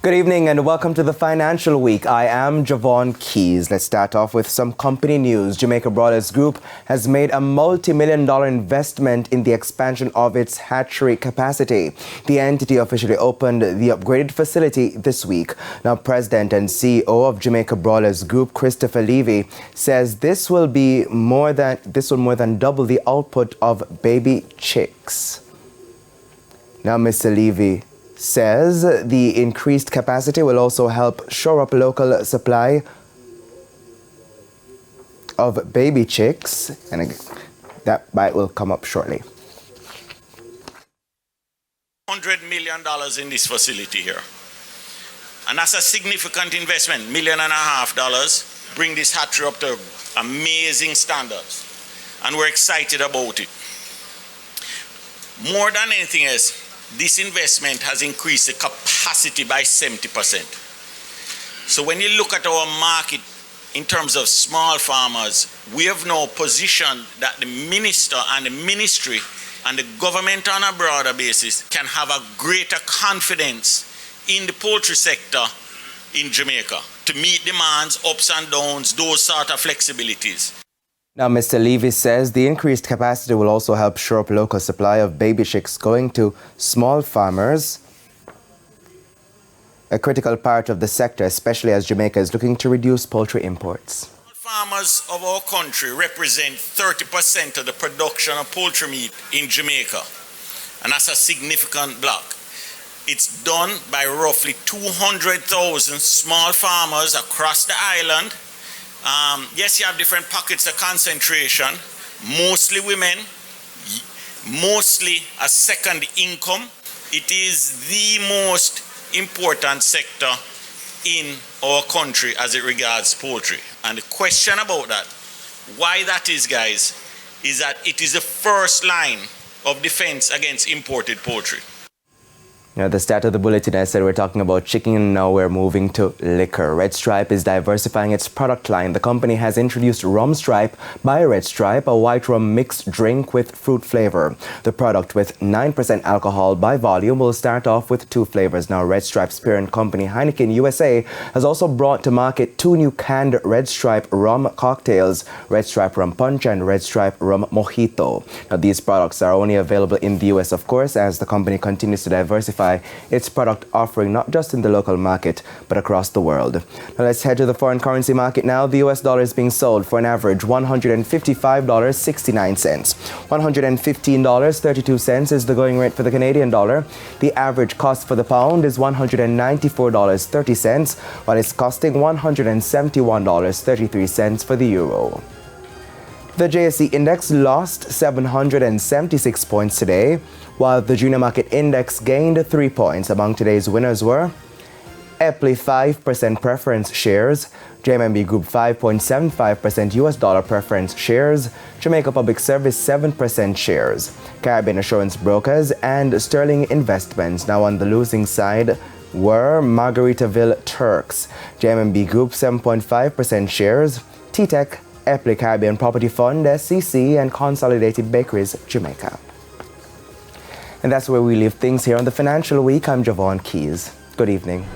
Good evening and welcome to the Financial Week. I am Javon Keys. Let's start off with some company news. Jamaica Brothers Group has made a multi-million-dollar investment in the expansion of its hatchery capacity. The entity officially opened the upgraded facility this week. Now, President and CEO of Jamaica Brothers Group, Christopher Levy, says this will more than double the output of baby chicks. Now, Mr. Levy says the increased capacity will also help shore up local supply of baby chicks, and that bite will come up shortly. $100 million in this facility here, and that's a significant investment. $1.5 million bring this hatchery up to amazing standards, and we're excited about it. More than anything else, this investment has increased the capacity by 70%. So when you look at our market in terms of small farmers, we have now positioned that the minister and the ministry and the government on a broader basis can have a greater confidence in the poultry sector in Jamaica to meet demands, ups and downs, those sort of flexibilities. Now, Mr. Levy says the increased capacity will also help shore up local supply of baby chicks going to small farmers, a critical part of the sector, especially as Jamaica is looking to reduce poultry imports. Farmers of our country represent 30% of the production of poultry meat in Jamaica, and that's a significant block. It's done by roughly 200,000 small farmers across the island. Yes, you have different pockets of concentration, mostly women, mostly a second income. It is the most important sector in our country as it regards poultry. And the question about that, why that is, guys, is that it is the first line of defense against imported poultry. Now, the start of the bulletin, I said we're talking about chicken, and now we're moving to liquor. Red Stripe is diversifying its product line. The company has introduced Rum Stripe by Red Stripe, a white rum mixed drink with fruit flavor. The product, with 9% alcohol by volume, will start off with 2 flavors. Now, Red Stripe's parent company, Heineken USA, has also brought to market 2 new canned Red Stripe rum cocktails, Red Stripe Rum Punch and Red Stripe Rum Mojito. Now, these products are only available in the US, of course, as the company continues to diversify its product offering not just in the local market but across the world. Now let's head to the foreign currency market now. The US dollar is being sold for an average $155.69. $115.32 is the going rate for the Canadian dollar. The average cost for the pound is $194.30, while it's costing $171.33 for the euro. The JSE index lost 776 points today, while the junior market index gained 3 points. Among today's winners were Epley 5% preference shares, JMB Group 5.75% US dollar preference shares, Jamaica Public Service 7% shares, Caribbean Assurance Brokers, and Sterling Investments. Now on the losing side were Margaritaville Turks, JMB Group 7.5% shares, T-Tech, Epley Caribbean Property Fund, SCC, and Consolidated Bakeries, Jamaica. And that's where we leave things here on the Financial Week. I'm Javon Keys. Good evening.